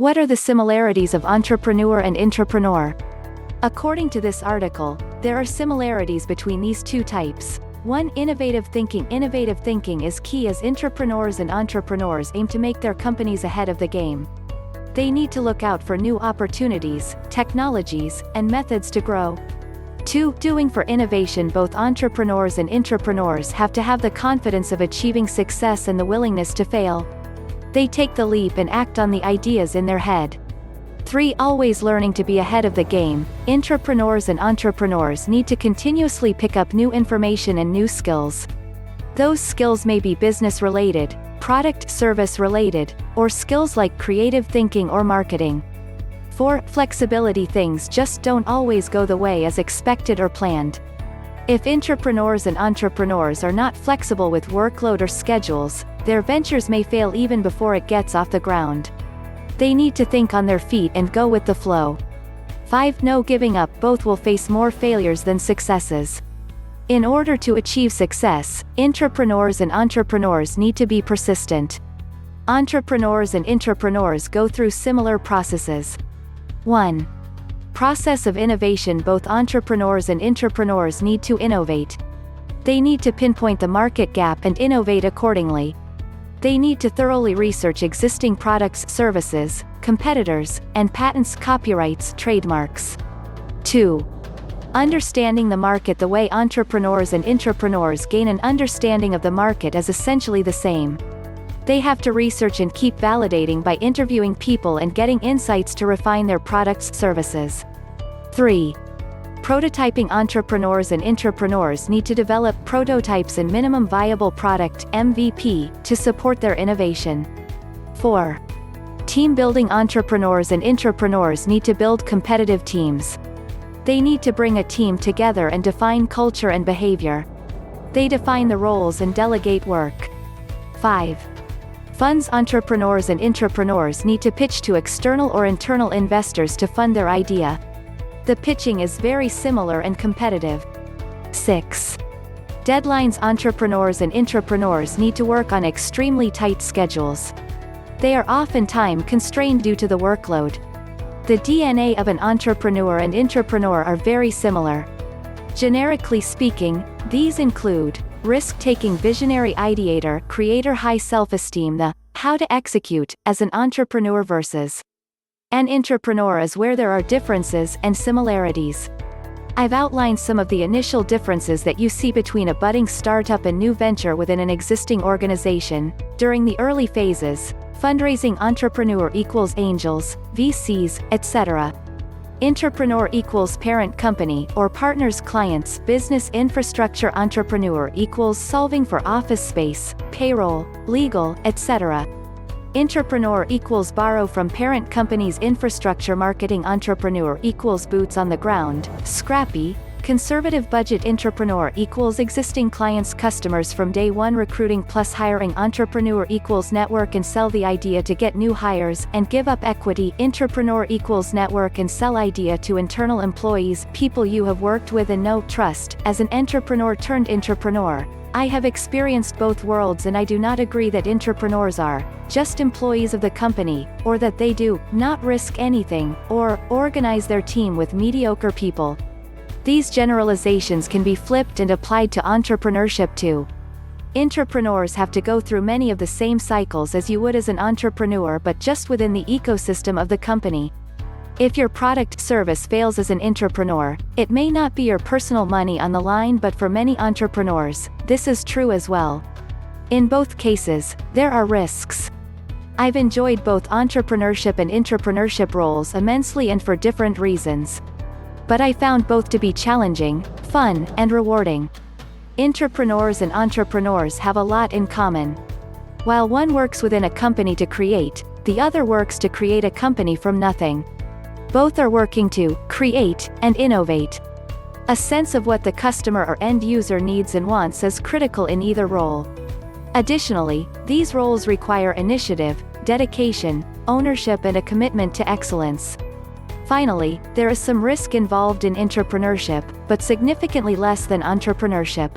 What are the similarities of entrepreneur and intrapreneur? According to this article, there are similarities between these two types. 1. Innovative thinking. Innovative thinking is key as intrapreneurs and entrepreneurs aim to make their companies ahead of the game. They need to look out for new opportunities, technologies, and methods to grow. 2. Doing. For innovation, both entrepreneurs and intrapreneurs have to have the confidence of achieving success and the willingness to fail. They take the leap and act on the ideas in their head. 3. Always learning. To be ahead of the game, intrapreneurs and entrepreneurs need to continuously pick up new information and new skills. Those skills may be business-related, product-service related, or skills like creative thinking or marketing. 4. Flexibility. Things just don't always go the way as expected or planned. If intrapreneurs and entrepreneurs are not flexible with workload or schedules, their ventures may fail even before it gets off the ground. They need to think on their feet and go with the flow. 5. No giving up. Both will face more failures than successes. In order to achieve success, intrapreneurs and entrepreneurs need to be persistent. Entrepreneurs and intrapreneurs go through similar processes. 1. Process of innovation. Both entrepreneurs and intrapreneurs need to innovate. They need to pinpoint the market gap and innovate accordingly. They need to thoroughly research existing products, services, competitors, and patents, copyrights, trademarks. 2. Understanding the market. The way entrepreneurs and intrapreneurs gain an understanding of the market is essentially the same. They have to research and keep validating by interviewing people and getting insights to refine their products, services. 3. Prototyping. Entrepreneurs and intrapreneurs need to develop prototypes and minimum viable product (MVP) to support their innovation. 4. Team building. Entrepreneurs and intrapreneurs need to build competitive teams. They need to bring a team together and define culture and behavior. They define the roles and delegate work. 5. Funds. Entrepreneurs and intrapreneurs need to pitch to external or internal investors to fund their idea. The pitching is very similar and competitive. 6. Deadlines. Entrepreneurs and intrapreneurs need to work on extremely tight schedules. They are often time constrained due to the workload. The DNA of an entrepreneur and intrapreneur are very similar. Generically speaking, these include risk-taking, visionary, ideator, creator, high self-esteem. The how to execute as an entrepreneur versus an intrapreneur is where there are differences and similarities. I've outlined some of the initial differences that you see between a budding startup and new venture within an existing organization. During the early phases, fundraising. Entrepreneur equals angels, VCs, etc. Intrapreneur equals parent company or partners, clients, business infrastructure. Entrepreneur equals solving for office space, payroll, legal, etc. Intrapreneur equals borrow from parent company's infrastructure. Marketing. Entrepreneur equals boots on the ground, scrappy, conservative budget. Intrapreneur equals existing clients, customers from day one. Recruiting plus hiring. Entrepreneur equals network and sell the idea to get new hires and give up equity. Intrapreneur equals network and sell idea to internal employees, people you have worked with and know, trust. As an entrepreneur turned intrapreneur, I have experienced both worlds, and I do not agree that intrapreneurs are just employees of the company, or that they do not risk anything, or organize their team with mediocre people. These generalizations can be flipped and applied to entrepreneurship too. Intrapreneurs have to go through many of the same cycles as you would as an entrepreneur, but just within the ecosystem of the company. If your product service fails as an intrapreneur, it may not be your personal money on the line, but for many entrepreneurs, this is true as well. In both cases, there are risks. I've enjoyed both entrepreneurship and intrapreneurship roles immensely and for different reasons. But I found both to be challenging, fun, and rewarding. Intrapreneurs and entrepreneurs have a lot in common. While one works within a company to create, the other works to create a company from nothing. Both are working to create and innovate. A sense of what the customer or end user needs and wants is critical in either role. Additionally, these roles require initiative, dedication, ownership, and a commitment to excellence. Finally, there is some risk involved in intrapreneurship, but significantly less than entrepreneurship.